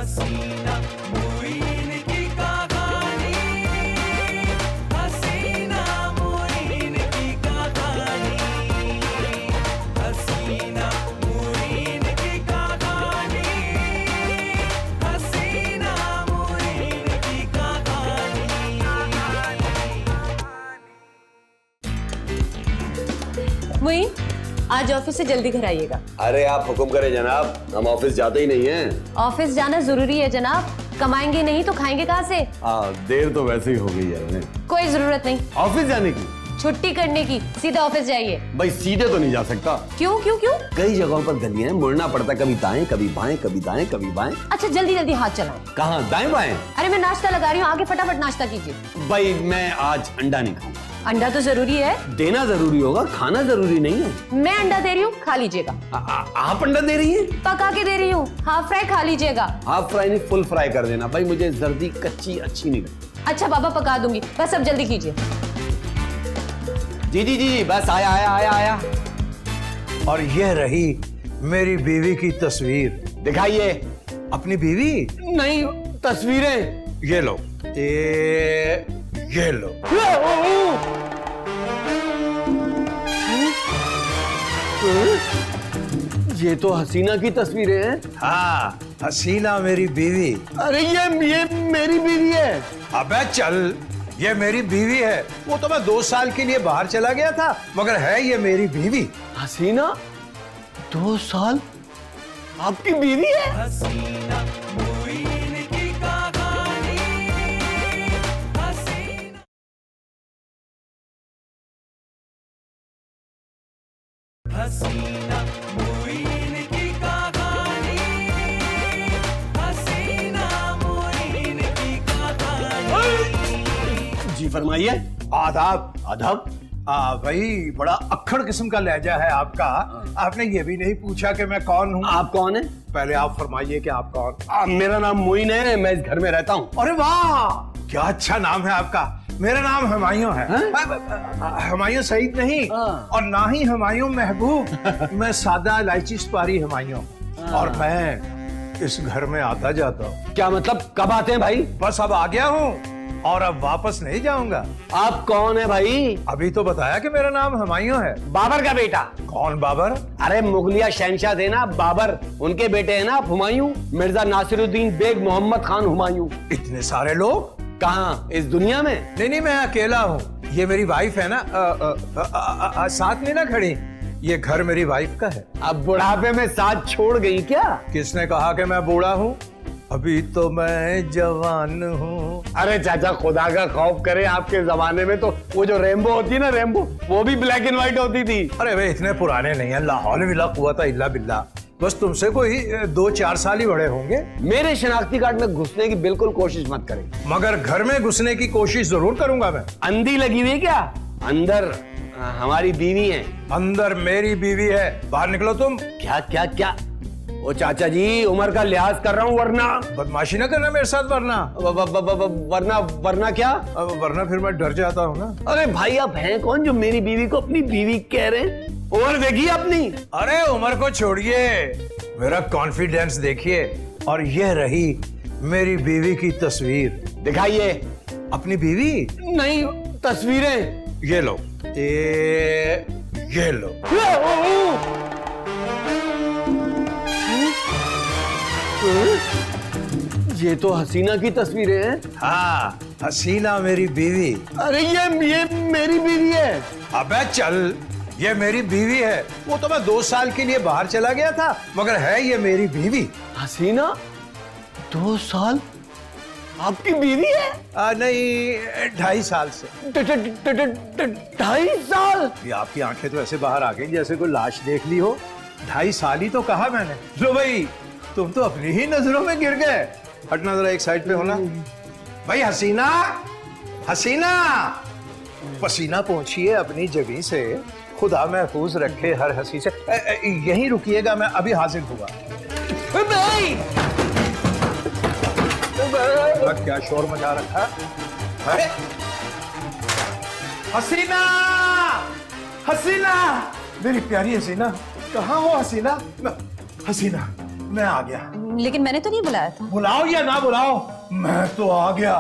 हसीना मुइन की कहानी, हसीना मुइन की कहानी, हसीना मुइन की कहानी, हसीना मुइन की कहानी। मुइन, आज ऑफिस से जल्दी घर आइएगा। अरे आप हुक्म करें जनाब, हम ऑफिस जाते ही नहीं हैं। ऑफिस जाना जरूरी है जनाब, कमाएंगे नहीं तो खाएंगे कहाँ से? देर तो वैसे ही हो गई है हमें। कोई जरूरत नहीं ऑफिस जाने की, छुट्टी करने की, सीधा ऑफिस जाइए। भाई सीधे तो नहीं जा सकता। क्यों क्यों क्यों? कई जगहों पर गलियां हैं, मुड़ना पड़ता, कभी दाएं कभी बाएं, कभी दाएं कभी बाएं। अच्छा जल्दी जल्दी हाथ चलाएं। कहाँ दाएं बाएं? अरे मैं नाश्ता लगा रही हूँ, आगे फटाफट नाश्ता कीजिए। भाई मैं आज अंडा नहीं खाऊंगा। अंडा तो जरूरी है। देना जरूरी होगा, खाना जरूरी नहीं है। मैं अंडा दे रही हूँ, खा लीजिएगा। आप अंडा दे रही हैं? पका के दे रही हूँ, हाफ फ्राई खा लीजिएगा। हाफ फ्राई नहीं, फुल फ्राई कर देना भाई, मुझे जर्दी कच्ची अच्छी नहीं लगती। अच्छा बाबा पका दूंगी, बस अब जल्दी कीजिए। जी जी जी, बस आया आया आया आया। और यह रही मेरी बीवी की तस्वीर। दिखाइए। अपनी बीवी? नहीं, तस्वीरें। ये लो, ये लो। ये तो हसीना की तस्वीरें हैं। हाँ, हसीना मेरी बीवी। अरे ये मेरी बीवी है। अबे चल, ये मेरी बीवी है। वो तो मैं 2 साल के लिए बाहर चला गया था, मगर है ये मेरी बीवी। हसीना 2 साल आपकी बीवी है? हसीना मुइन की कहानी, हसीना हसीना मुइन की कहानी, हसीना मुइन की कहानी। जी फरमाइए। आदाब। आदाब। भाई बड़ा अक्खड़ किस्म का लहजा है आपका। आपने ये भी नहीं पूछा कि मैं कौन हूँ। आप कौन है? पहले आप फरमाइए कि आप कौन। मेरा नाम मोइन है, मैं इस घर में रहता हूँ। अरे वाह, क्या अच्छा नाम है आपका। मेरा नाम हुमायूं है। हुमायूं सईद नहीं, और ना ही हुमायूं महबूब। मैं सादा इलायची सुपारी हुमायूं, और मैं इस घर में आता जाता हूँ। क्या मतलब, कब आते हैं भाई? बस अब आ गया हूँ और अब वापस नहीं जाऊंगा। आप कौन है भाई? अभी तो बताया कि मेरा नाम हुमायूं है। बाबर का बेटा। कौन बाबर? अरे मुगलिया शहनशाह थे ना बाबर, उनके बेटे हैं ना आप हुमायूं। मिर्जा नासिरुद्दीन बेग मोहम्मद खान हुमायूं। इतने सारे लोग? कहाँ, इस दुनिया में? नहीं, मैं अकेला हूँ। ये मेरी वाइफ है ना, साथ में ना खड़ी। ये घर मेरी वाइफ का है। अब बुढ़ापे में साथ छोड़ गई क्या? किसने कहा कि मैं बूढ़ा हूँ? अभी तो मैं जवान हूँ। अरे चाचा खुदा का खौफ करे, आपके जमाने में तो वो जो रेम्बो होती है ना, रेम्बो, वो भी ब्लैक एंड व्हाइट होती थी। अरे वे इतने पुराने नहीं है। ला हौल वला कुव्वता इल्ला बिल्ला। बस तुमसे कोई 2-4 साल ही बड़े होंगे। मेरे शनाख्ती कार्ड में घुसने की बिल्कुल कोशिश मत करें। मगर घर में घुसने की कोशिश जरूर करूंगा मैं। अंधी लगी हुई है क्या? अंदर हमारी बीवी है। अंदर मेरी बीवी है, बाहर निकलो तुम। क्या क्या क्या? ओ चाचा जी, उम्र का लिहाज कर रहा हूँ, वरना बदमाशी ना करना मेरे साथ, वरना वरना क्या? वरना फिर मैं डर जाता हूँ ना। अरे भाई आप हैं कौन जो मेरी बीवी को अपनी बीवी कह रहे हैं? उम्र देखिए अपनी। अरे उम्र को छोड़िए, मेरा कॉन्फिडेंस देखिए। और यह रही मेरी बीवी की तस्वीर। दिखाइए। अपनी बीवी? नहीं, तस्वीरें। ये लो, ये लो। ये तो हसीना की तस्वीरें हैं। हाँ, हसीना मेरी बीवी। अरे ये मेरी बीवी है। अबे चल, ये मेरी बीवी है। वो तो मैं 2 साल के लिए बाहर चला गया था, मगर है ये मेरी बीवी। हसीना 2 साल आपकी बीवी है? नहीं, 2.5 साल से। 2.5 साल? ये आपकी आंखें तो ऐसे बाहर आ गई जैसे कोई लाश देख ली हो। 2.5 साल ही तो कहा मैंने। लो भाई, तुम तो अपनी ही नजरों में गिर गए। हटना जरा, एक साइड पे होना। भाई हसीना, हसीना, पसीना पोंछिए अपनी जगह से। खुदा महफूज रखे हर हंसी से। यहीं रुकिएगा, मैं अभी हाजिर हुआ। क्या शोर मचा रखा है? हसीना, हसीना, मेरी प्यारी हसीना, कहाँ हो हसीना? हसीना, मैं आ गया। लेकिन मैंने तो नहीं बुलाया था। बुलाओ या ना बुलाओ, मैं तो आ गया।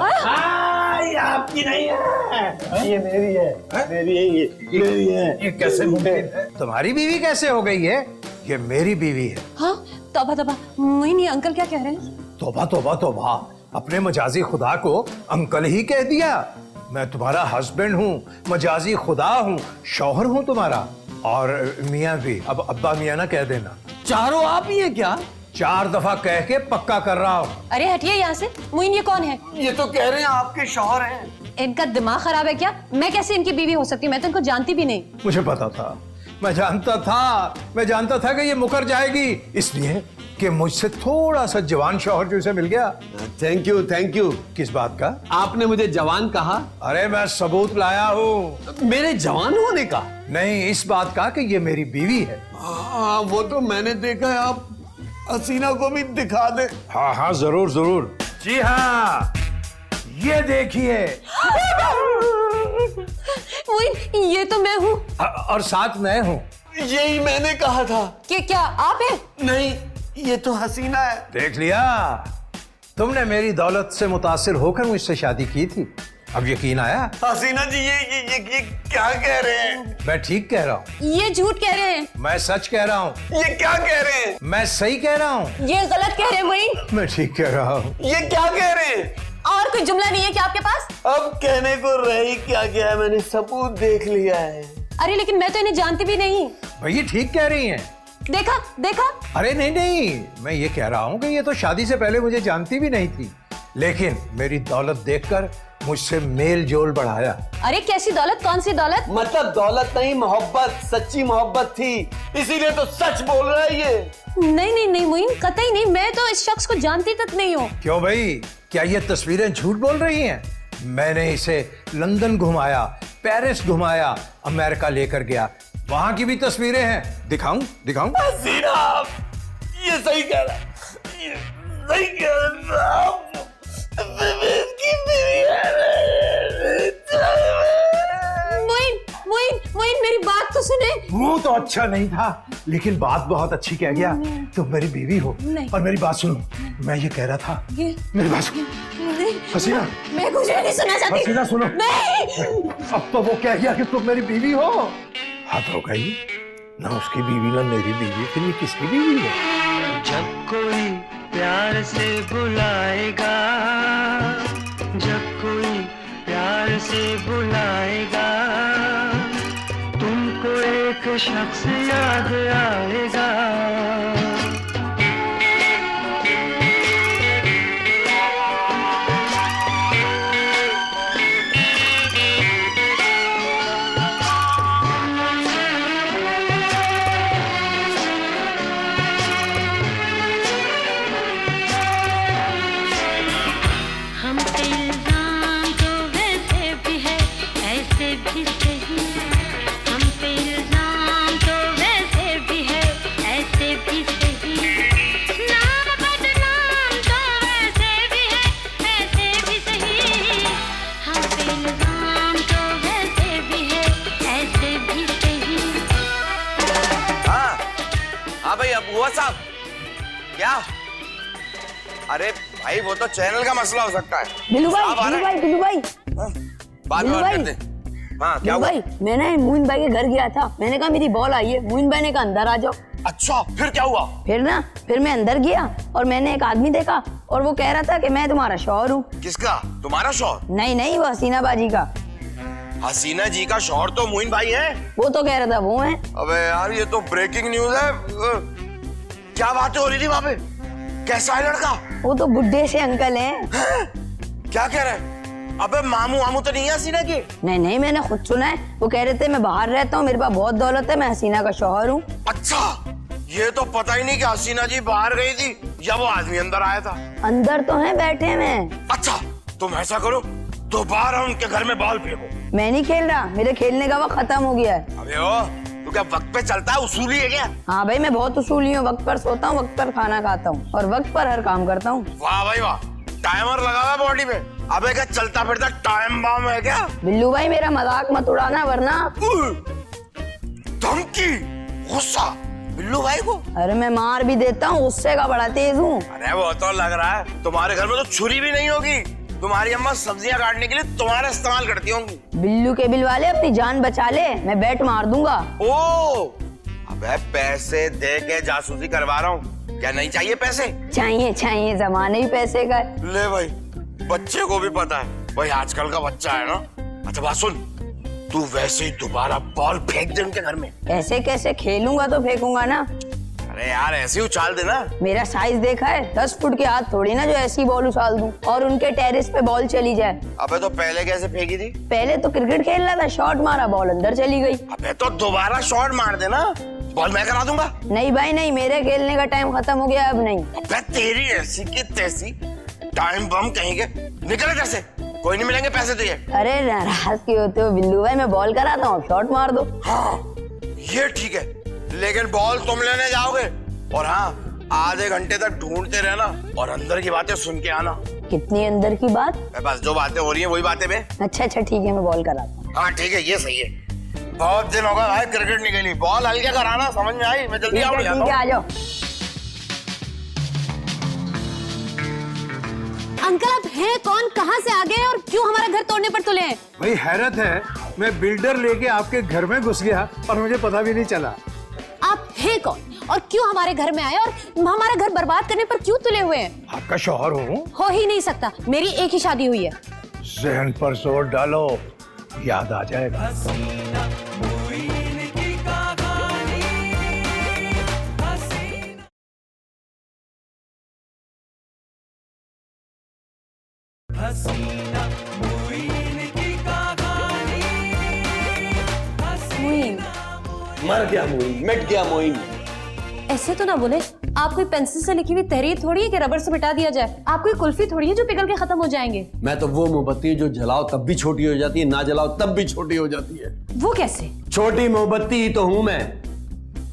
ये आपकी नहीं है, ये मेरी है। मेरी है ये मेरी है। ये कैसे मुमकिन है? तुम्हारी बीवी कैसे हो गई है? ये मेरी बीवी है। हाँ, तौबा तौबा। मोइन, ये अंकल क्या कह रहे हैं? तौबा तौबा तौबा, अपने मजाजी खुदा को अंकल ही कह दिया। मैं तुम्हारा हस्बैंड हूँ, मजाजी खुदा हूँ, शौहर हूँ तुम्हारा। और मियाँ भी, अब अब्बा मियाँ ना कह देना। चारों आप ही है क्या? 4 दफा कह के पक्का कर रहा हूँ। अरे हटिए यहाँ से। मोइन, ये कौन है? ये तो कह रहे हैं आपके शौहर हैं। इनका दिमाग खराब है क्या? मैं कैसे इनकी बीवी हो सकती हूँ? मैं तो इनको जानती भी नहीं। मुझे पता था, मैं जानता था कि ये मुकर जाएगी, इसलिए कि मुझसे थोड़ा सा जवान शौहर जो इसे मिल गया। Thank you, thank you. किस बात का? आपने मुझे जवान कहा। अरे मैं सबूत लाया हूँ। मेरे जवान होने का? नहीं, इस बात का कि ये मेरी बीवी है। हाँ, वो तो मैंने देखा है। आप हसीना को भी दिखा दे। हाँ हाँ, जरूर जरूर। जी हाँ, ये देखिए। मोइन, ये तो मैं हूँ। और साथ मैं हूँ। यही मैंने कहा था। कि क्या आप हैं? नहीं, ये तो हसीना है। देख लिया, तुमने मेरी दौलत से मुतासिर होकर मुझसे शादी की थी, अब यकीन आया? हसीना जी, ये क्या कह रहे हैं? मैं ठीक कह रहा हूँ। ये झूठ कह रहे हैं। मैं सच कह रहा हूँ। ये क्या कह रहे हैं? मैं सही कह रहा हूँ। ये गलत कह रहे हैं मोइन। मैं ठीक कह रहा हूँ। ये क्या कह रहे हैं? और कोई जुमला नहीं है क्या आपके पास? अब कहने को रह ही क्या गया है, मैंने सबूत देख लिया है। अरे लेकिन मैं तो इन्हें जानती भी नहीं। भैया ठीक कह रही हैं। देखा देखा। अरे नहीं नहीं, मैं ये कह रहा हूँ कि ये तो शादी से पहले मुझे जानती भी नहीं थी, लेकिन मेरी दौलत देखकर मुझसे मेल जोल बढ़ाया। अरे कैसी दौलत? कौन सी दौलत? मतलब दौलत नहीं, मोहब्बत, सच्ची मोहब्बत थी, इसीलिए तो सच बोल रहा है ये। नहीं नहीं नहीं मोइन, कतई नहीं। मैं तो इस शख्स को जानती तक नहीं हूँ। क्यों भाई, क्या ये तस्वीरें झूठ बोल रही हैं? मैंने इसे लंदन घुमाया, पेरिस घुमाया, अमेरिका लेकर गया, वहां की भी तस्वीरें हैं। दिखाऊं? हसीना, ये सही कह रहा है, ये सही कह रहा है। मोइन मोइन मोइन, मेरी बात तो सुने। मुंह तो अच्छा नहीं था, लेकिन बात बहुत अच्छी कह गया। तुम मेरी बीवी हो। नहीं। और मेरी बात सुनो, मैं ये कह रहा था, ये मेरी बात सुनो। नहीं, हसीना, मैं कुछ नहीं सुनना चाहती। हसीना सुनो। नहीं। अब तो वो कह गया कि तुम मेरी बीवी हो। हद हो गई, ना उसकी बीवी ना मेरी बीवी, फिर ये किसकी बीवी है? जब कोई प्यार से बुलाएगा, जब कोई प्यार से बुलाएगा, तुमको एक शख्स याद आएगा। हम पे इल्जाम तो वैसे भी है, ऐसे भी सही। हम पे इल्जाम तो वैसे भी है, ऐसे भी सही। नाम बदनाम तो वैसे भी है, ऐसे भी सही। हम पे इल्जाम तो वैसे भी है, ऐसे भी सही। हाँ भाई, अब हुआ साहब क्या? अरे भाई, वो तो चैनल का मसला हो सकता है। बिल्लू भाई, साहब आ रहे हैं। बिल्लू भाई, हाँ, बाद में बिल्लू बात भाई। करते हैं। हाँ, क्या बिल्लू हुआ? भाई, मैं ना मोइन भाई के घर गया था। मैंने कहा मेरी बॉल आई है। मोइन भाई ने कहा अंदर आ जाओ। अच्छा, फिर क्या हुआ? फिर मैं अंदर गया और मैंने एक आदमी देखा और वो कह रहा था कि मैं तुम्हारा शौहर हूँ। किसका? तुम्हारा शौहर? नहीं नहीं, वो हसीना बाजी का। हसीना जी का शौहर तो मोइन भाई है। वो तो कह रहा था वो है। अबे यार, ये तो ब्रेकिंग न्यूज है। क्या बातें हो रही थी वहां पे? कैसा है लड़का? वो तो बुड्ढे से अंकल हैं। क्या कह रहे हैं? अबे मामू वामू तो नहीं है हसीना के? नहीं नहीं, मैंने खुद सुना है। वो कह रहे थे मैं बाहर रहता हूँ, मेरे पास बहुत दौलत है, मैं हसीना का शौहर हूँ। अच्छा, ये तो पता ही नहीं कि हसीना जी बाहर गई थी या वो आदमी अंदर आया था। अंदर तो है बैठे में। अच्छा, तुम ऐसा करो, दोबारा उनके घर में बॉल फेंको। मैं नहीं खेल रहा, मेरे खेलने का वक्त खत्म हो गया है। अबे ओ, तू क्या वक्त पे चलता है? उसूली है क्या? हाँ भाई, मैं बहुत उसूली हूँ। वक्त पर सोता हूँ, वक्त पर खाना खाता हूँ और वक्त पर हर काम करता हूँ। वाह भाई वाह, टाइमर लगा हुआ बॉडी पे। अबे क्या चलता फिरता टाइम बम है क्या? बिल्लू भाई, मेरा मजाक मत उड़ाना वरना। धमकी, गुस्सा, बिल्लू भाई को? अरे मैं मार भी देता हूँ, उससे का बड़ा तेज हूँ। अरे वो तो लग रहा है तुम्हारे घर में तो छुरी भी नहीं होगी। तुम्हारी अम्मा सब्जियां काटने के लिए तुम्हारा इस्तेमाल करती होंगी। बिल्लू के बिल वाले अपनी जान बचा ले, मैं बैट मार दूंगा। ओ, अबे पैसे दे के जासूसी करवा रहा हूँ, क्या नहीं चाहिए पैसे? चाहिए चाहिए, जमाने ही पैसे का है। ले भाई, बच्चे को भी पता है भाई आजकल का बच्चा है ना। अच्छा बात सुन, तू वैसे ही दोबारा बॉल फेंक दे उनके घर में। ऐसे कैसे खेलूंगा तो फेंकूंगा ना। अरे यार ऐसे ही उछाल देना। मेरा साइज देखा है, 10 फुट के हाथ थोड़ी ना जो ऐसी बॉल उछाल दूं और उनके टेरेस पे बॉल चली जाए। अबे तो पहले कैसे फेंकी थी? पहले तो क्रिकेट खेल रहा था, शॉट मारा, बॉल अंदर चली गई। अबे तो दोबारा शॉट मार देना, बॉल मैं करा दूंगा। नहीं भाई नहीं, मेरे खेलने का टाइम खत्म हो गया, अब नहीं। अबे तेरी ऐसी की तैसी टाइम बम कहेंगे, निकल इधर से, कोई नहीं मिलेंगे पैसे तुझे। अरे नाराज क्यों होते हो बिल्लू भाई, मैं बॉल कराता हूँ, शॉट मार दो। हाँ ये ठीक है, लेकिन बॉल तुम लेने जाओगे और हाँ आधे घंटे तक ढूंढते रहना और अंदर की बातें सुन के आना। कितनी अंदर की बात? बस जो बातें हो रही है वही बातें बे। अच्छा अच्छा ठीक है, मैं बॉल कराता हूँ। हाँ ठीक है, ये सही है। बहुत दिन हो गए भाई क्रिकेट नहीं खेली, बॉल हल्के कराना, समझ में आई? मैं जल्दी ठीक है आ जाओ। अंकल आप हैं कौन, कहाँ से आ गए और क्यों हमारा घर तोड़ने पर तुले हैं? भाई हैरत है, मैं बिल्डर लेके आपके घर में घुस गया और मुझे पता भी नहीं चला। आप हैं कौन और क्यों हमारे घर में आए और हमारा घर बर्बाद करने पर क्यों तुले हुए हैं? आपका शौहर हूँ। हो ही नहीं सकता, मेरी एक ही शादी हुई है। जहन पर जोर डालो, याद आ जाएगा। मुइन, मर गया मोइन, मिट गया मोइन। ऐसे तो ना बोले, आप कोई पेंसिल से लिखी हुई तहरीर थोड़ी है कि रबर से मिटा दिया जाए। आप कोई कुल्फी थोड़ी है जो पिघल के खत्म हो जाएंगे। मैं तो वो मोमबत्ती जो जलाओ तब भी छोटी हो जाती है, ना जलाओ तब भी छोटी हो जाती है। वो कैसे? छोटी मोमबत्ती ही तो हूं मैं।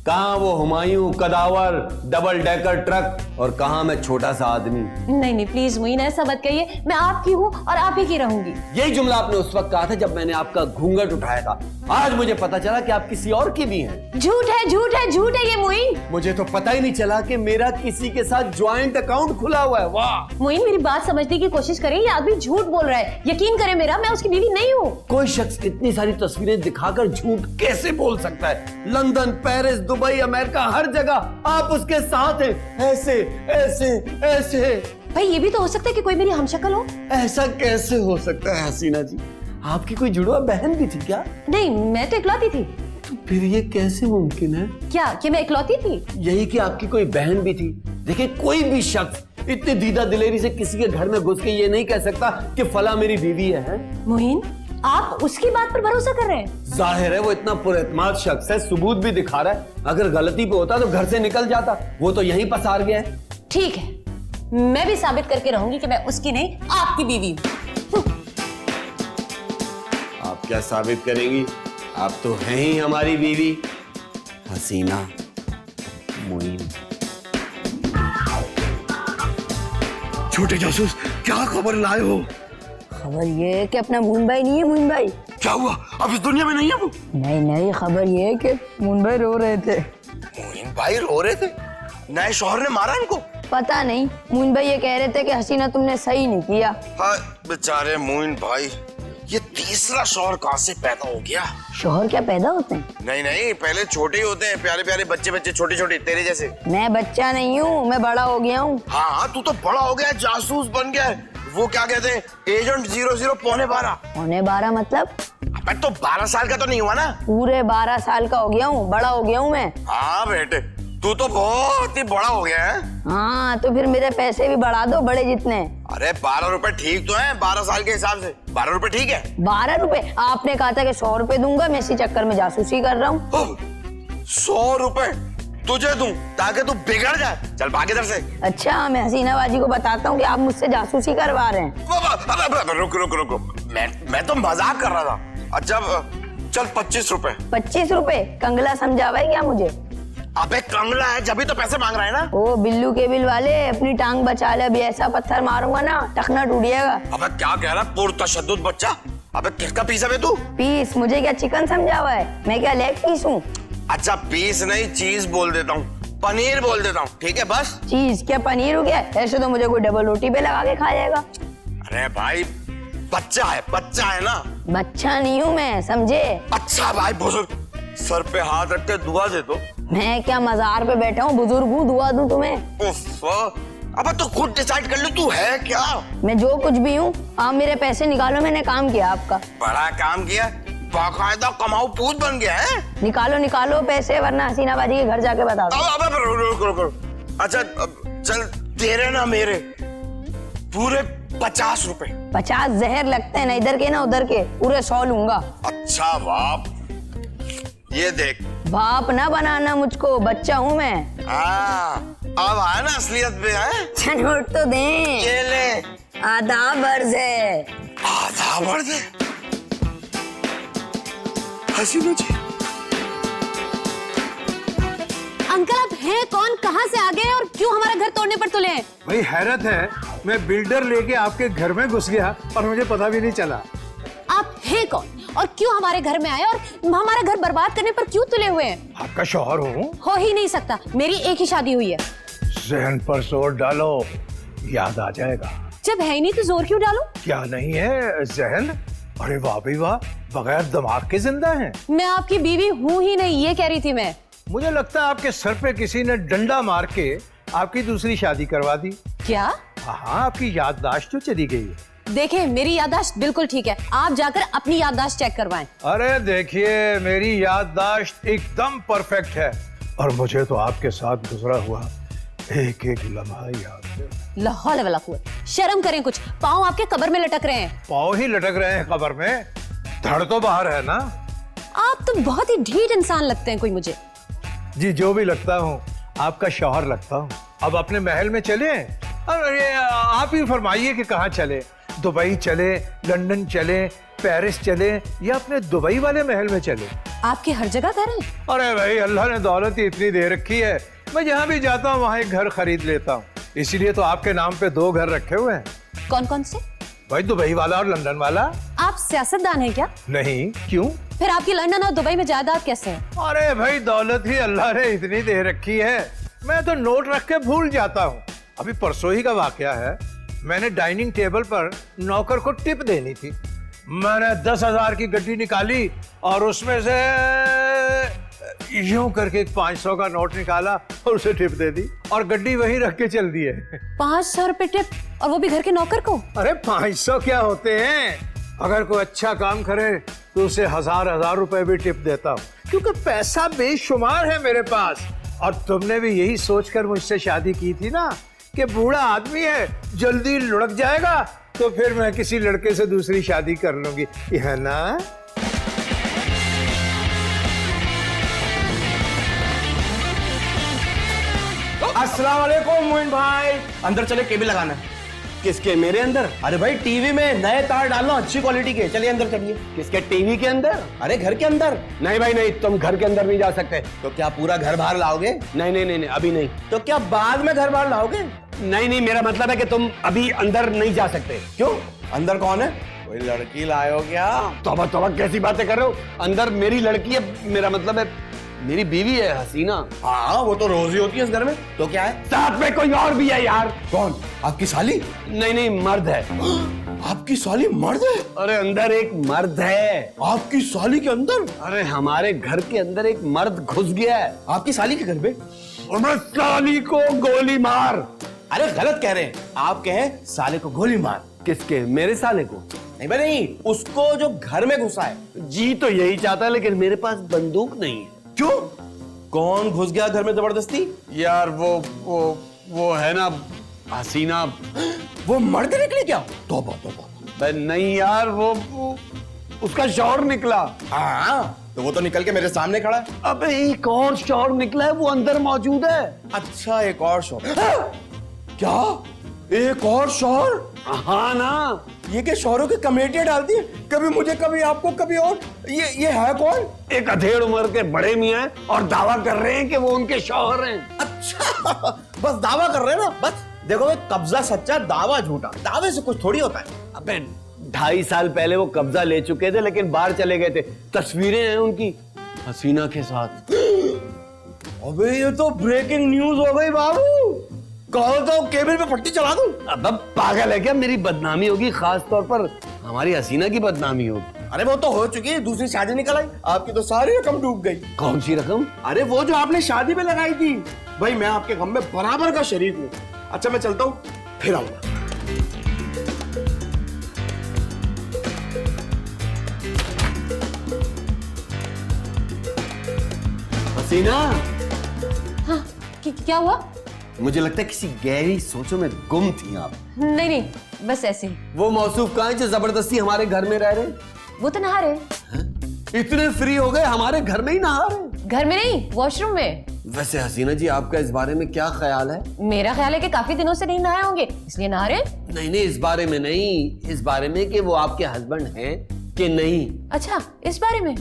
कहाँ वो हुमायूं, कदावर, डबल डेकर ट्रक और कहाँ मैं छोटा सा आदमी। नहीं नहीं प्लीज मुइन, ऐसा मत कहिए, मैं आपकी हूँ और आप ही की रहूंगी। यही जुमला आपने उस वक्त कहा था जब मैंने आपका घूंघट उठाया था। आज मुझे पता चला कि आप किसी और की भी हैं। झूठ है झूठ है झूठ है ये मुइन। मुझे तो पता ही नहीं चला कि मेरा किसी के साथ ज्वाइंट अकाउंट खुला हुआ है। वाह मुइन मेरी बात समझने की कोशिश करें, ये आदमी झूठ बोल रहा है। यकीन करें मेरा, मैं उसकी बीवी नहीं हूँ। कोई शख्स इतनी सारी तस्वीरें दिखाकर झूठ कैसे बोल सकता है? लंदन, पेरिस, दुबई, अमेरिका, हर जगह आप उसके साथ हैं। ऐसे ऐसे ऐसे। भाई ये भी तो हो सकता है कि कोई मेरी हमशक्ल हो। ऐसा कैसे हो सकता है हसीना जी? आपकी कोई जुड़वा बहन भी थी क्या? नहीं, मैं तो इकलौती थी। तो फिर ये कैसे मुमकिन है? क्या कि मैं इकलौती थी? यही कि आपकी कोई बहन भी थी। देखिए कोई भी शख्स इतनी दीदा दिलेरी से किसी के घर में घुस के ये नहीं कह सकता कि फला मेरी बीवी है। मुइन, आप उसकी बात पर भरोसा कर रहे हैं? जाहिर है वो इतना पुरएतमाद शख्स है, सबूत भी दिखा रहा है। अगर गलती पे होता तो घर से निकल जाता, वो तो यहीं पसार गया है। ठीक है, मैं भी साबित करके रहूंगी कि मैं उसकी नहीं आपकी बीवी हूँ। आप क्या साबित करेंगी? आप तो हैं ही हमारी बीवी हसीना मुइन। छोटे जासूस, क्या खबर लाए हो? खबर ये है कि अपना मून भाई नहीं है। मून भाई क्या हुआ? अब इस दुनिया में नहीं है वो? नहीं नहीं, खबर ये है कि मून भाई रो रहे थे। मोइन भाई रो रहे थे? नए शौहर ने मारा इनको? पता नहीं, मून भाई ये कह रहे थे कि हसीना तुमने सही नहीं किया। हाँ बेचारे मोइन भाई, ये तीसरा शौहर कहाँ से पैदा हो गया? शौहर क्या पैदा होते हैं? नहीं नहीं, पहले छोटे ही होते हैं, प्यारे प्यारे बच्चे बच्चे, छोटे छोटे तेरे जैसे। मैं बच्चा नहीं हूँ, मैं बड़ा हो गया हूँ। हाँ तू तो बड़ा हो गया, जासूस बन गया है। वो क्या कहते हैं, एजेंट 00 पौने 12। पौने 12 मतलब? अबे तो 12 साल का तो नहीं हुआ ना? पूरे 12 साल का हो गया हूँ, बड़ा हो गया हूँ मैं। हाँ बेटे, तू तो बहुत ही बड़ा हो गया है। हाँ तो फिर मेरे पैसे भी बढ़ा दो, बड़े जितने। अरे 12 रुपए ठीक तो है, 12 साल के हिसाब से 12 रुपए ठीक है। 12 रुपए? आपने कहा था कि 100 रुपए दूंगा, मैं इसी चक्कर में जासूसी कर रहा हूँ। 100 रुपए तुझे दूं ताकि तू बिगड़ जाए? चल भाग इधर से। अच्छा, मैं हसीना बाजी को बताता हूँ कि आप मुझसे जासूसी करवा रहे हैं। रुक रुक रुक, मैं तो मजाक कर रहा था। अच्छा चल 25 रुपए। 25 रुपए? कंगला समझा हुआ है क्या मुझे? अबे कंगला है, जब भी तो पैसे मांग रहा है ना। ओ बिल्लू के बिल वाले, अपनी टांग बचा ले, अभी ऐसा पत्थर मारूंगा ना टखना टूट जाएगा। अबे क्या कह रहा है पुरतशद्दुद बच्चा? अबे किसका पीस है बे तू? पीस? मुझे क्या चिकन समझा हुआ है? मैं क्या लेग पीस हूँ? अच्छा पीस नहीं चीज बोल देता हूँ, पनीर बोल देता हूँ, ठीक है बस। चीज क्या पनीर हो गया? ऐसे तो मुझे कोई डबल रोटी पे लगा के खा जाएगा। अरे भाई बच्चा है ना। बच्चा नहीं हूँ मैं, समझे? अच्छा भाई बुजुर्ग, सर पे हाथ रख के दुआ दे दो। मैं क्या मजार पे बैठा हूँ, बुजुर्ग हूँ, दुआ दूं तुम्हें? उफ, अब तो खुद डिसाइड कर लो तू है क्या। मैं जो कुछ भी हूँ, आप मेरे पैसे निकालो, मैंने काम किया आपका। बड़ा काम किया, बाकायदा कमाऊ पूत बन गया है। निकालो निकालो पैसे, वरना हसीना बाजी के घर जाके बता दो। अब रुको। अच्छा चल तेरे ना मेरे पूरे 50 रुपए। 50 जहर लगते हैं ना इधर के ना उधर के, पूरे 100 लूंगा। अच्छा बाप, ये देख। बाप ना बनाना मुझको, बच्चा हूँ मैं। अब आया ना असलियत पे है। नोट तो दे। ये ले। आधा बर्ज है। आधा बर्ज है। हसीना जी। अंकल आप हैं कौन, कहाँ से आ गए और क्यों हमारा घर तोड़ने पर तुले हैं? भाई हैरत है, मैं बिल्डर लेके आपके घर में घुस गया और मुझे पता भी नहीं चला। आप हैं कौन और क्यों हमारे घर में आए और हमारा घर बर्बाद करने पर क्यों तुले हुए हैं? आपका शौहर हूँ। हो ही नहीं सकता, मेरी एक ही शादी हुई है। जहन पर जोर डालो, याद आ जाएगा। जब है ही नहीं तो जोर क्यों डालूं? क्या नहीं है जहन? अरे वाह भाई वाह, बगैर दिमाग के जिंदा हैं। मैं आपकी बीवी हूँ ही नहीं, ये कह रही थी मैं। मुझे लगता है आपके सर पे किसी ने डंडा मार के आपकी दूसरी शादी करवा दी। क्या? हाँ, आपकी याददाश्त तो चली गई है। देखिए मेरी याददाश्त बिल्कुल ठीक है, आप जाकर अपनी याददाश्त चेक करवाएं। अरे देखिए, मेरी याददाश्त एकदम परफेक्ट है और मुझे तो आपके साथ गुजरा हुआ एक एक लम्हा याद है। लाहौल वला कुव्वत, शर्म करें कुछ, पाँव आपके कब्र में लटक रहे हैं। पाँव ही लटक रहे हैं कब्र में, धड़ तो बाहर है ना। आप तो बहुत ही ढीठ इंसान लगते हैं कोई मुझे। जी जो भी लगता हूँ, आपका शौहर लगता हूँ। अब अपने महल में चले, अरे आप ही फरमाइए कि कहाँ चले। दुबई चले, लंदन चले, पेरिस चले या अपने दुबई वाले महल में चले? आपके हर जगह घर है? अरे भाई अल्लाह ने दौलत ही इतनी दे रखी है, मैं जहाँ भी जाता हूँ वहाँ एक घर खरीद लेता हूँ। इसीलिए तो आपके नाम पे 2 घर रखे हुए हैं। कौन कौन से? भाई दुबई वाला और लंदन वाला। आप सियासतदान हैं क्या? नहीं, क्यों? फिर आपकी लंदन और दुबई में जायदाद कैसे है? अरे भाई दौलत ही अल्लाह ने इतनी दे रखी है, मैं तो नोट रख के भूल जाता हूँ। अभी परसों ही का वाकया है, मैंने डाइनिंग टेबल पर नौकर को टिप देनी थी। मैंने 10,000 की गड्डी निकाली और उसमें से यूं करके एक 500 का नोट निकाला और उसे टिप दे दी और गड्डी वहीं रख के चल दी है। 500 रुपए टिप, और वो भी घर के नौकर को? अरे 500 क्या होते हैं, अगर कोई अच्छा काम करे तो उसे हजार रुपए भी टिप देता हूँ, क्योंकि पैसा बेशुमार है मेरे पास। और तुमने भी यही सोचकर मुझसे शादी की थी ना कि बूढ़ा आदमी है, जल्दी लुढ़क जाएगा, तो फिर मैं किसी लड़के से दूसरी शादी कर लूंगी, है ना? अस्सलाम वालेकुम मोइन भाई। अंदर चले, केबल लगाना है। किसके? मेरे अंदर? अरे भाई टीवी में नए तार डालना, अच्छी क्वालिटी के। चलिए अंदर चलिए। किसके टीवी के अंदर? अरे घर के अंदर। नहीं भाई नहीं, तुम घर के अंदर नहीं जा सकते। तो क्या पूरा घर बाहर लाओगे? नहीं नहीं नहीं, नहीं अभी नहीं। तो क्या बाद में घर बाहर लाओगे? नहीं नहीं, मेरा मतलब है कि तुम अभी अंदर नहीं जा सकते। क्यों? अंदर कौन है? कोई लड़की लाए हो क्या? तौबा तौबा, कैसी बातें कर रहे हो? अंदर मेरी लड़की है, मेरा मतलब है मेरी बीवी है हसीना। हाँ वो तो रोज ही होती है इस घर में। तो क्या है? साथ में कोई और भी है यार। कौन? आपकी साली? नहीं नहीं, मर्द है। आपकी साली मर्द है? अरे अंदर एक मर्द है। आपकी साली के अंदर? अरे हमारे घर के अंदर एक मर्द घुस गया है। आपकी साली के घर पे? साली को गोली मार। अरे गलत कह रहे हैं आप, कहे साले को गोली मार। किसके? मेरे साले को? नहीं भाई नहीं, उसको जो घर में घुसा है। जी तो यही चाहता है, लेकिन मेरे पास बंदूक नहीं है। क्यों? कौन घुस गया घर में जबरदस्ती? यार वो है ना हसीना। वो मर्द निकले क्या? तौबा तौबा। नहीं यार, वो उसका शौहर निकला। हाँ तो वो तो निकल के मेरे सामने खड़ा है। अबे एक और शौहर निकला है, वो अंदर मौजूद है। अच्छा एक और शौहर? क्या? एक और शौहर? हाँ ना। ये के शौहरों की कमेटियां डालती है, कभी मुझे कभी आपको कभी और। ये है कौन? एक अधेड़ उम्र के बड़े मियां हैं और दावा कर रहे हैं कि वो उनके शौहर हैं। अच्छा बस दावा कर रहे हैं ना, बस देखो भाई, कब्जा सच्चा, दावा झूठा। दावे से कुछ थोड़ी होता है। अबे 2.5 साल पहले वो कब्जा ले चुके थे, लेकिन बाहर चले गए थे। तस्वीरें हैं उनकी हसीना के साथ। अबे ये तो ब्रेकिंग न्यूज हो गई बाबू। कहो तो केबिल पे पट्टी चला दूं। अब पागल है क्या? मेरी बदनामी होगी, खास तौर पर हमारी हसीना की बदनामी होगी। अरे वो तो हो चुकी है, दूसरी शादी निकल आई, आपकी तो सारी रकम डूब गई। कौन सी रकम? अरे वो जो आपने शादी में लगाई थी। भाई मैं आपके गम में बराबर का शरीक हूँ। अच्छा मैं चलता हूँ, फिर आऊंगा। हसीना, हाँ, क्या हुआ? मुझे लगता है किसी गहरी सोचों में गुम थी आप। नहीं नहीं, बस ऐसे ही। वो मौसूफ कहाँ है जो जबरदस्ती हमारे घर में रह रहे? वो तो नहा रहे। इतने फ्री हो गए, हमारे घर में ही नहा रहे? घर में नहीं, वॉशरूम में। वैसे हसीना जी, आपका इस बारे में क्या ख्याल है? मेरा ख्याल है कि काफी दिनों से नहीं नहाए होंगे, इसलिए नहा रहे। नहीं नहीं, इस बारे में नहीं, इस बारे में कि वो आपके हस्बैंड हैं कि नहीं। अच्छा, इस बारे में।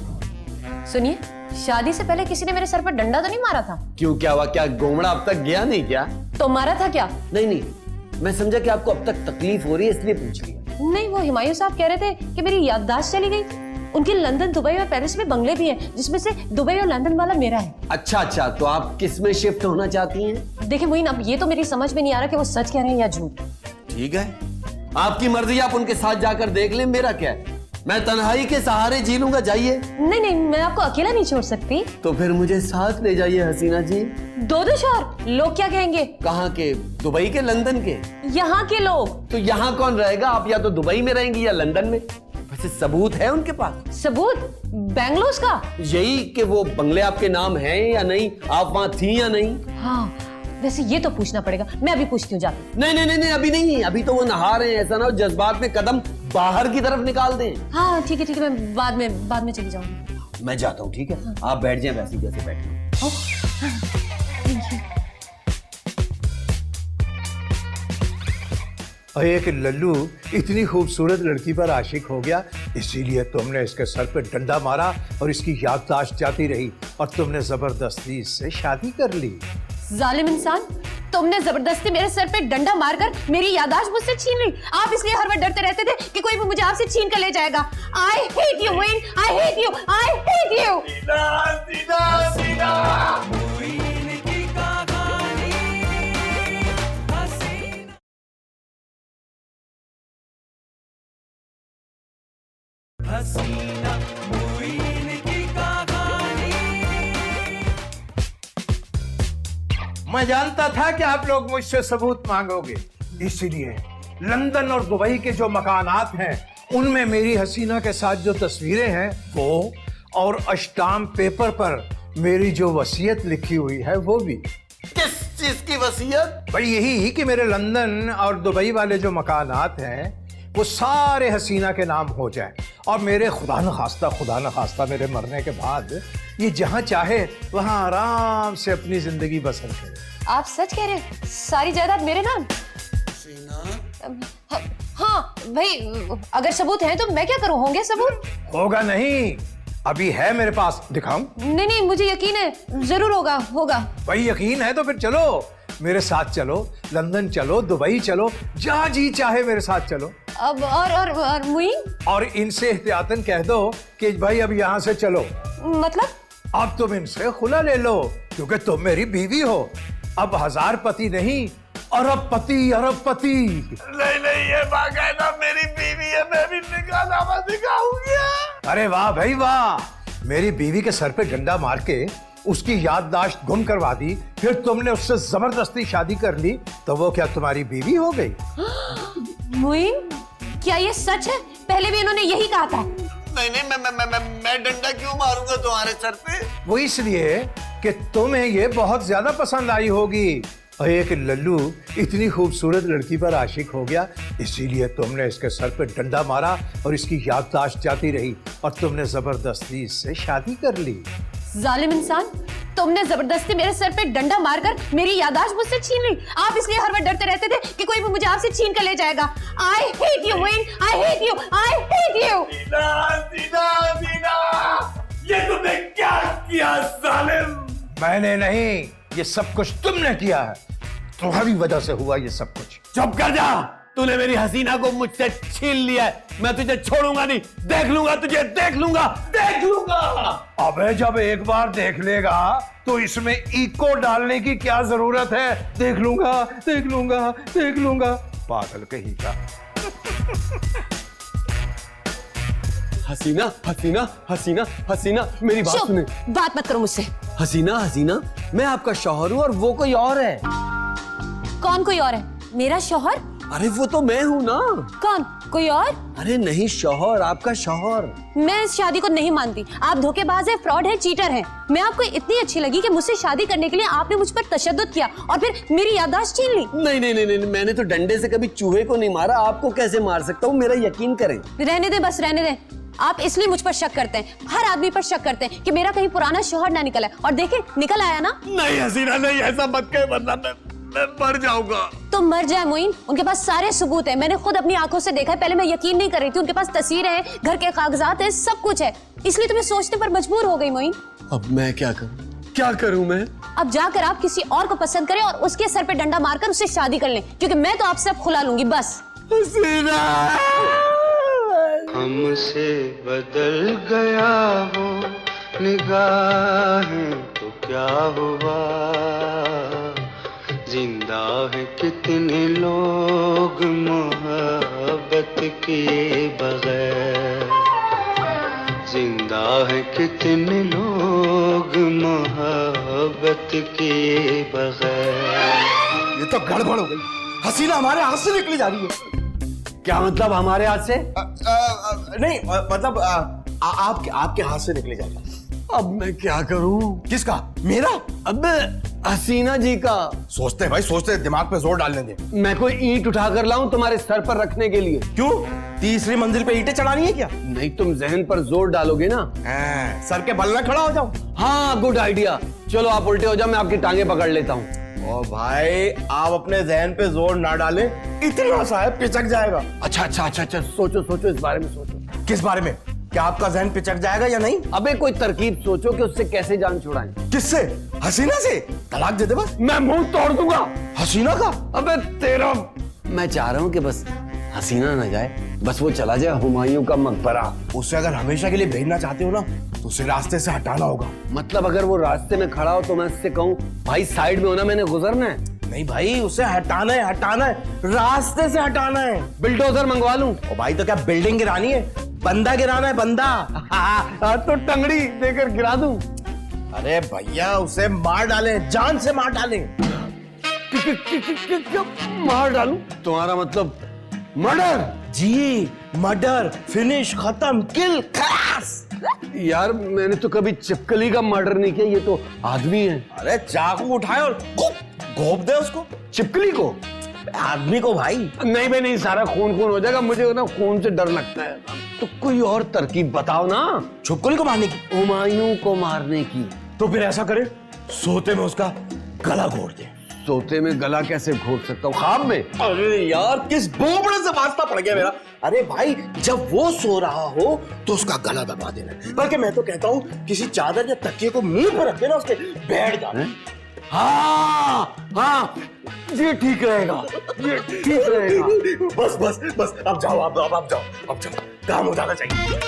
सुनिए, शादी से पहले किसी ने मेरे सर पर डंडा तो नहीं मारा था? क्यों, क्या हुआ? क्या गोमड़ा अब तक गया नहीं क्या? तो मारा था क्या? नहीं नहीं, मैं समझा कि आपको अब तक तकलीफ हो रही है इसलिए पूछ लिया। नहीं, वो हुमायूं साहब कह रहे थे कि मेरी याददाश्त चली गई। उनके लंदन, दुबई और पेरिस में बंगले भी हैं, जिसमें से दुबई और लंदन वाला मेरा है। अच्छा अच्छा, तो आप किस में शिफ्ट होना चाहती हैं? देखिए मोइन, अब ये तो मेरी समझ में नहीं आ रहा कि वो सच कह रहे हैं या झूठ। ठीक है, आपकी मर्जी, आप उनके साथ जाकर देख लें, मेरा क्या है। मैं तन्हाई के सहारे जी लूंगा, जाइए। नहीं नहीं, मैं आपको अकेला नहीं छोड़ सकती। तो फिर मुझे साथ ले जाइए हसीना जी। दो शोर, लोग क्या कहेंगे? कहाँ के? दुबई के, लंदन के? यहाँ के लोग। तो यहाँ कौन रहेगा? आप या तो दुबई में रहेंगी या लंदन में। वैसे सबूत है उनके पास? सबूत? बैंगलोस का? यही कि वो बंगले आपके नाम हैं या नहीं, आप वहां थी या नहीं। हाँ, वैसे ये तो पूछना पड़ेगा, मैं अभी पूछती हूँ जाकर। नहीं नहीं नहीं, अभी नहीं, अभी तो वो नहा रहे हैं, ऐसा ना हो जज्बात में कदम बाहर की तरफ निकाल दें। हाँ ठीक है, मैं बाद में चली जाऊंगी। मैं जाता हूँ, ठीक है? आप बैठ जाएं वैसे जैसे बैठे। और एक लल्लू इतनी खूबसूरत लड़की पर आशिक हो गया, इसीलिए तुमने इसके सर पे डंडा मारा और इसकी याददाश्त जाती रही और तुमने जबरदस्ती इससे शादी कर ली। जालिम इंसान, तुमने जबरदस्ती मेरे सर पे डंडा मारकर मेरी याददाश्त मुझसे छीन ली। आप इसलिए हर वक्त डरते रहते थे कि कोई भी मुझे आपसे छीन कर ले जाएगा। I hate you, Wayne. I hate you. I hate you. सीना सीना मैं जानता था कि आप लोग मुझसे सबूत मांगोगे, इसीलिए लंदन और दुबई के जो मकानात हैं उनमें मेरी हसीना के साथ जो तस्वीरें हैं वो, और अस्टाम्प पेपर पर मेरी जो वसीयत लिखी हुई है वो भी। किस चीज की वसीयत? भाई यही कि मेरे लंदन और दुबई वाले जो मकानात हैं वो सारे हसीना के नाम हो जाए और मेरे खुदा न खास्ता मेरे मरने के बाद ये जहां चाहे वहां आराम से अपनी जिंदगी बसर करे। आप सच कह रहे हैं? सारी जायदाद मेरे नाम? हाँ भाई, अगर सबूत है तो मैं क्या करूं? होंगे सबूत? होगा नहीं, अभी है मेरे पास, दिखाऊं? नहीं नहीं, मुझे यकीन है जरूर होगा। भाई यकीन है तो फिर चलो मेरे साथ, चलो लंदन चलो, दुबई चलो, जहां जी चाहे मेरे साथ चलो। अब और मुइन? और इनसे एहतियातन कह दो कि भाई अब यहाँ से चलो। मतलब? अब तुम इनसे खुला ले लो क्योंकि तुम मेरी बीवी हो। अब 1000 पति नहीं, अरबपति। नहीं नहीं, ये बाकायदा मेरी बीवी है, मैं भी निकाहनामा दिखाऊंगी। अरे वाह भाई वाह, मेरी बीवी के सर पे डंडा मार के उसकी याददाश्त गुम करवा दी, फिर तुमने उससे जबरदस्ती शादी कर ली, तो वो क्या तुम्हारी बीवी हो गई? मुइन, क्या ये सच है? पहले भी इन्होंने यही कहा था। नहीं नहीं, मैं डंडा क्यों मारूंगा तुम्हारे सर पे? वो इसलिए कि तुम्हें ये बहुत ज्यादा पसंद आई होगी। और एक लल्लू इतनी खूबसूरत लड़की पर आशिक हो गया, इसीलिए तुमने इसके सर पे डंडा मारा और इसकी याददाश्त जाती रही और तुमने जबरदस्ती इससे शादी कर ली। जालिम इंसान, तुमने जबरदस्ती मेरे सर पे डंडा मारकर मेरी याददाश्त मुझसे छीन ली। आप इसलिए हर वक्त डरते रहते थे कि कोई भी मुझे आपसे छीन कर ले जाएगा। I hate you, Wayne. I hate you. I hate you. सीना, ये तुमने क्या किया जालिम? मैंने नहीं, ये सब कुछ तुमने किया है, तुम्हारी वजह से हुआ ये सब कुछ। चुप कर जा, तूने मेरी हसीना को मुझसे छीन लिया है। मैं तुझे छोड़ूंगा नहीं, देख लूंगा तुझे, देख लूंगा, देख लूंगा। अबे जब एक बार देख लेगा तो इसमें इको डालने की क्या जरूरत है? देख लूंगा, देख लूंगा, देख लूंगा, पागल कहीं का। हसीना, हसीना, हसीना, हसीना, मेरी बात चुप, सुने। बात मत करो मुझसे। हसीना, हसीना, मैं आपका शौहर हूँ और वो कोई और है। कौन कोई और है? मेरा शौहर? अरे वो तो मैं हूँ ना। कौन? कोई और? अरे नहीं, शौहर, आपका शौहर। मैं इस शादी को नहीं मानती। आप धोखेबाज है, फ्रॉड है, चीटर है। मैं आपको इतनी अच्छी लगी कि मुझसे शादी करने के लिए आपने मुझ पर तशद्दुद किया और फिर मेरी याददाश्त छीन ली। नहीं नहीं नहीं नहीं, मैंने तो डंडे से कभी चूहे को नहीं मारा, आपको कैसे मार सकता हूँ? मेरा यकीन करें। रहने दे, बस रहने दे। आप इसलिए मुझ पर शक करते हैं, हर आदमी पर शक करते हैं कि मेरा कहीं पुराना शौहर ना निकला है। और देखे, निकल आया ना। नहीं हसीना, नहीं, ऐसा मत कहे वरना मैं मर जाऊंगा। तो मर जाए मोइन, उनके पास सारे सबूत है। मैंने खुद अपनी आंखों से देखा है। पहले मैं यकीन नहीं कर रही थी। उनके पास तस्वीरें हैं, घर के कागजात हैं, सब कुछ है। इसलिए तुम्हें सोचने पर मजबूर हो गई मोइन। अब मैं क्या करूं? क्या करूं मैं? अब जाकर आप किसी और को पसंद करें और उसके सर पे डंडा मारकर उससे शादी कर लें, क्योंकि मैं तो आपसे अब खुला लूंगी बस। हसीना, हमसे बदल गया वो निगाहें तो क्या हुआ, जिंदा है कितने लोग मोहब्बत किए बगैर, जिंदा है कितने लोग मोहब्बत किए बगैर। ये तो गड़बड़ हो गई। हसीना हमारे हाथ से निकली जा रही है। क्या मतलब हमारे हाथ से? नहीं मतलब आपके हाथ से निकली जा रही है। अब मैं क्या करूं? किसका? मेरा? अब हसीना जी का। सोचते हैं भाई, सोचते हैं, दिमाग पे जोर डालने दे। मैं कोई ईंट उठा कर लाऊं तुम्हारे सर पर रखने के लिए? क्यों? तीसरी मंजिल पे ईंटें चढ़ानी है क्या? नहीं, तुम जहन पर जोर डालोगे ना। सर के बल में खड़ा हो जाऊं? हाँ, गुड आइडिया। चलो आप उल्टे हो जाओ, मैं आपकी टांगे पकड़ लेता हूँ। ओ भाई, आप अपने जहन पे जोर ना डालें, इतना सा है, पिचक जाएगा। अच्छा अच्छा अच्छा अच्छा, सोचो सोचो, इस बारे में सोचो। किस बारे में? क्या आपका जहन पिचक जाएगा या नहीं? अबे कोई तरकीब सोचो कि उससे कैसे जान छुड़ाएं। किससे? हसीना से? तलाक दे दे बस। मैं मुंह तोड़ दूंगा। हसीना का? अबे तेरा, मैं चाह रहा हूँ कि बस हसीना ना जाए, बस वो चला जाए हुमायूं का मकबरा। उसे अगर हमेशा के लिए भेजना चाहते हो ना, तो उसे रास्ते से हटाना होगा। मतलब अगर वो रास्ते में खड़ा हो तो मैं उससे कहूँ, भाई साइड में होना, मैंने गुजरना है। नहीं भाई, उसे हटाना है, हटाना है, रास्ते से हटाना है। बिल्डोजर मंगवा लूं? ओ भाई, तो क्या बिल्डिंग गिरानी है? बंदा गिराना है, बंदा। हाँ, तो टंगड़ी देकर गिरा दूं। अरे भैया, उसे मार डालें, जान से मार डालें। मार डालूं? तुम्हारा मतलब मर्डर? जी, मर्डर, फिनिश, खत्म, किल, खलास। यार मैंने तो कभी चिपकली का मर्डर नहीं किया, ये तो आदमी है। अरे चाकू उठाए और घोप दे उसको। चिपकली को? आदमी को भाई। नहीं भाई नहीं, सारा खून खून हो जाएगा, मुझे ना खून से डर लगता है। तो कोई और तरकीब बताओ ना। छिपकली को मारने की? हुमायूं को मारने की। तो फिर ऐसा करे, सोते में उसका गला घोट दे। सोते में गला कैसे घोट सकता हूँ? ख्वाब में? अरे यार, किस बोबड़े से वास्ता पड़ गया मेरा। अरे भाई, जब वो सो रहा हो तो उसका गला दबा देना। बल्कि मैं तो कहता हूँ किसी चादर या तकिए को मुंह पर रख देना, उसके बैठ जाना। हाँ हाँ, ये ठीक रहेगा, ये ठीक रहेगा। बस बस बस, अब जाओ, अब जाओ, अब जाओ, काम हो जाना चाहिए।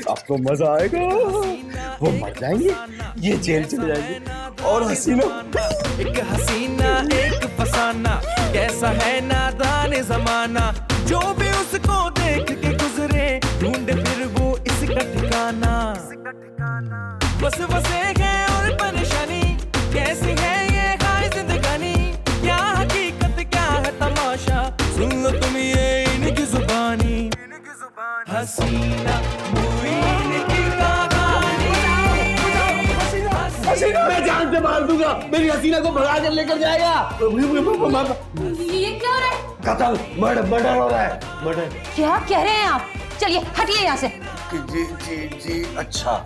अब तो मजा आएगा। वो मर जाएंगे, ये जेल चले जाएंगे, और हसीना एक हसीना एक फसाना, कैसा है नादान जमाना, जो भी उसको देख के गुजरे ढूंढे फिर वो इसका ठिकाना। बस बसे है और परेशानी, कैसी है ये खाई जिंदगानी, क्या हकीकत क्या है तमाशा, सुन लो तुम ये इनकी जुबानी। हसीना मुइन की कहानी। मैं जान से मार दूंगा, मेरी हसीना को भगा कर लेकर जाएगा। ये क्या हो रहा है? कत्ल, मर्डर हो रहा है, मर्डर। क्या कह रहे हैं आप? चलिए हटिए यहाँ से। जी जी जी, अच्छा।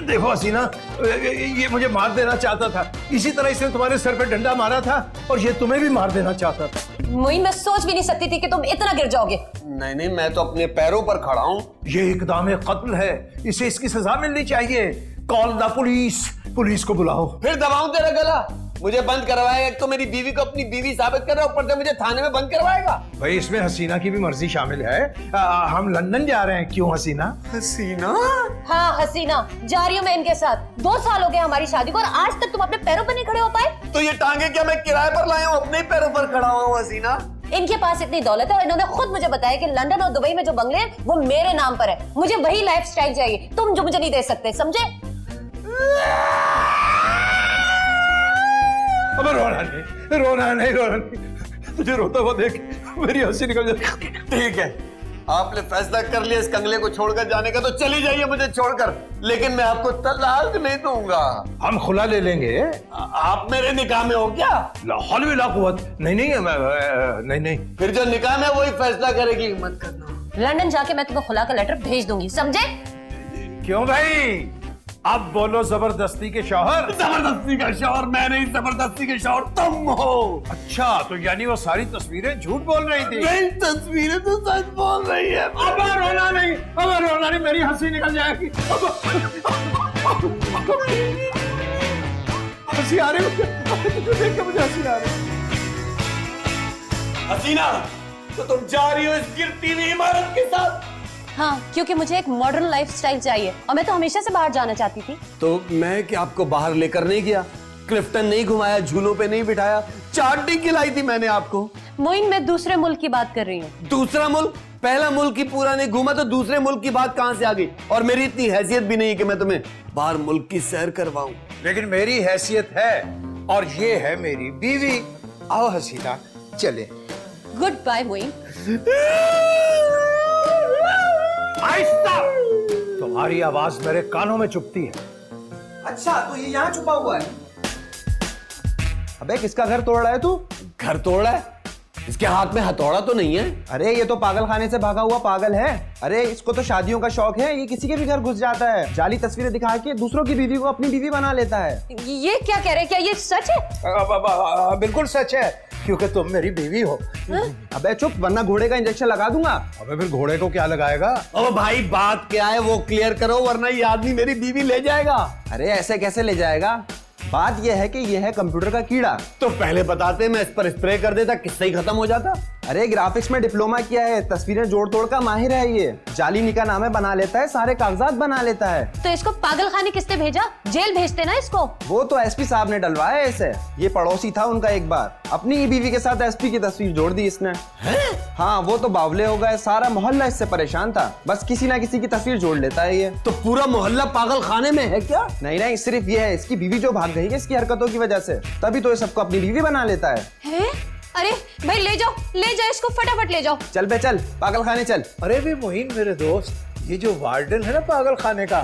देखो हसीना, ये मुझे मार देना चाहता था, इसी तरह इसने तुम्हारे सर पे डंडा मारा था और ये तुम्हें भी मार देना चाहता था। मोइन, मैं सोच भी नहीं सकती थी कि तुम इतना गिर जाओगे। नहीं नहीं, मैं तो अपने पैरों पर खड़ा हूँ। ये इकदाम कत्ल है, इसे इसकी सजा मिलनी चाहिए। कॉल द पुलिस, पुलिस को बुलाओ। फिर दबाऊं तेरा गला? मुझे बंद करवाएगा, एक तो मेरी बीवी को अपनी बीवी साबित कर रहा है, ऊपर से मुझे थाने में बंद करवाएगा। भाई इसमें हसीना की भी मर्जी शामिल है। हम लंदन जा रहे हैं, क्यों हसीना? हसीना? हाँ हसीना, जा रही हूँ मैं इनके साथ। 2 साल हो गए हमारी शादी को और आज तक तुम अपने पैरों पर नहीं खड़े हो पाए। तो ये टांगे क्या मैं किराए पर लाया हूँ, अपने ही पैरों पर खड़ा हुआ हूँ हसीना। इनके पास इतनी दौलत है और इन्होंने खुद मुझे बताया कि लंदन और दुबई में जो बंगले हैं वो मेरे नाम पर है। मुझे वही लाइफस्टाइल चाहिए, तुम जो मुझे नहीं दे सकते, समझे? अब रोना नहीं, तुझे रोता हुआ देख मेरी हंसी निकल जाती। ठीक है, आपने फैसला कर लिया इस कंगले को छोड़कर जाने का, तो चली जाइए मुझे छोड़कर, लेकिन मैं आपको तलाक नहीं दूंगा। हम खुला ले लेंगे। आप मेरे निकाह में हो क्या? लाहौल में लाकुवत नहीं। फिर जो निकाह में वही फैसला करेगी, मत करना। लंदन जाके मैं तुम्हें खुला का लेटर भेज दूंगी, समझे? क्यों भाई? अब बोलो जबरदस्ती के शौहर। जबरदस्ती का शौहर मैं नहीं, जबरदस्ती के शौहर तुम हो। अच्छा, तो यानी वो सारी तस्वीरें झूठ बोल रही थी? नहीं, तस्वीरें तो सच बोल रही है। अब रोना नहीं, मेरी हंसी निकल जाएगी। हंसी आ रही है, देख के मुझे हंसी आ रही है। हसीना, तो तुम जा रही हो इस गिरती हुई इमारत के साथ? हाँ, क्योंकि मुझे एक मॉडर्न लाइफस्टाइल चाहिए और मैं तो हमेशा से बाहर जाना चाहती थी। तो मैं क्या आपको बाहर लेकर नहीं गया? क्लिफ्टन नहीं घुमाया, झूलों पे नहीं बिठाया, चाट नहीं खिलाई थी मैंने आपको? मोइन, मैं दूसरे मुल्क की बात कर रही हूँ। दूसरा मुल्क? पहला मुल्क ही पूरा नहीं घूमा तो दूसरे मुल्क की बात कहां से आ गई? और मेरी इतनी हैसियत भी नहीं है कि मैं तुम्हें बाहर मुल्क की सैर करवाऊं। लेकिन मेरी हैसियत है और ये है मेरी बीवी। आओ हसीना, चले। Goodbye Moin. आहिस्ता, तुम्हारी आवाज मेरे कानों में चुभती है। अच्छा, तो ये यहाँ छुपा हुआ है। अबे किसका घर तोड़ रहा है तू? घर तोड़ा है? इसके हाथ में हथौड़ा तो नहीं है? अरे ये तो पागल खाने से भागा हुआ पागल है। अरे इसको तो शादियों का शौक है, ये किसी के भी घर घुस जाता है, जाली तस्वीरें दिखा के दूसरों की बीवी को अपनी बीवी बना लेता है। ये क्या कह रहे हैं? क्या ये सच है? बिल्कुल सच है, क्योंकि तुम मेरी बीवी हो। अबे चुप, वरना घोड़े का इंजेक्शन लगा दूंगा। अबे फिर घोड़े को क्या लगाएगा? ओ भाई, बात क्या है वो क्लियर करो, वरना ये आदमी मेरी बीवी ले जाएगा। अरे ऐसे कैसे ले जाएगा? बात यह है कि यह है कंप्यूटर का कीड़ा। तो पहले बताते, मैं इस पर स्प्रे कर देता, किस्सा ही खत्म हो जाता। अरे ग्राफिक्स में डिप्लोमा किया है, तस्वीरें जोड़ तोड़ का माहिर है ये। जाली निकाह नामे बना लेता है, सारे कागजात बना लेता है। तो इसको पागल खाने किसने भेजा? जेल भेजते ना इसको। वो तो एसपी साहब ने डलवाया इसे, ये पड़ोसी था उनका। एक बार अपनी ही बीवी के साथ एसपी की तस्वीर जोड़ दी इसने। हाँ, वो तो बावले हो गए, सारा मोहल्ला इससे परेशान था। बस किसी ना किसी की तस्वीर जोड़ लेता है ये। तो पूरा मोहल्ला पागल खाने में है क्या? नहीं, सिर्फ ये है, इसकी बीवी जो भाग गई है इसकी हरकतों की वजह से, तभी तो ये सबको अपनी बीवी बना लेता है। हैं? अरे भाई ले जाओ इसको, फटाफट ले जाओ। चल बे चल, पागल खाने चल। अरे भी मोहिन मेरे दोस्त, ये जो वार्डन है ना पागल खाने का,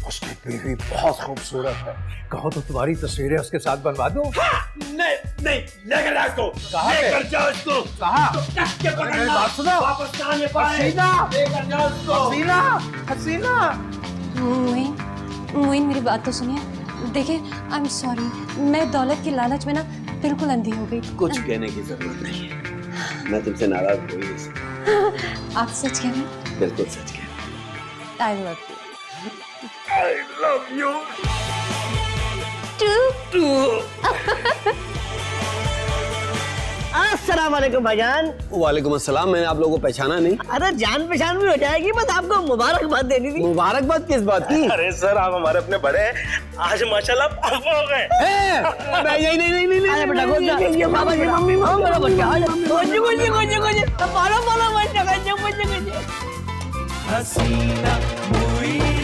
उसकी बीवी बहुत खूबसूरत है। कहो तो तुम्हारी तस्वीरें उसके साथ बनवा दूं? नहीं, लेकर जा इसको। कहाँ पे? लेकर जाओ इसको। कहाँ? तो कस के पकड़ना, बात सुनो। वापस ना आने पाए। हसीना! लेकर जाओ इसको। हसीना! मोइन, मेरी बात तो सुनिए। देखिए, आई एम सॉरी, मैं दौलत की लालच में ना बिल्कुल अंधी हो गई। कुछ कहने की जरूरत नहीं है, मैं तुमसे नाराज हो ही नहीं सकता। आप सच कह रहे हैं? बिल्कुल सच कह रहा हूं। I love you. I love you too. अस्सलाम वालेकुम भाईजान। वालेकुम अस्सलाम। मैंने आप लोगों को पहचाना नहीं। अरे जान पहचान भी हो जाएगी, बस आपको मुबारकबाद देनी थी। मुबारकबाद किस बात की? अरे सर, आप हमारे अपने बड़े हैं, आज माशाल्लाह पापा हो गए। नहीं। अरे बेटा ये बाबा की मम्मी मेरा बच्चा। हसीना मोइन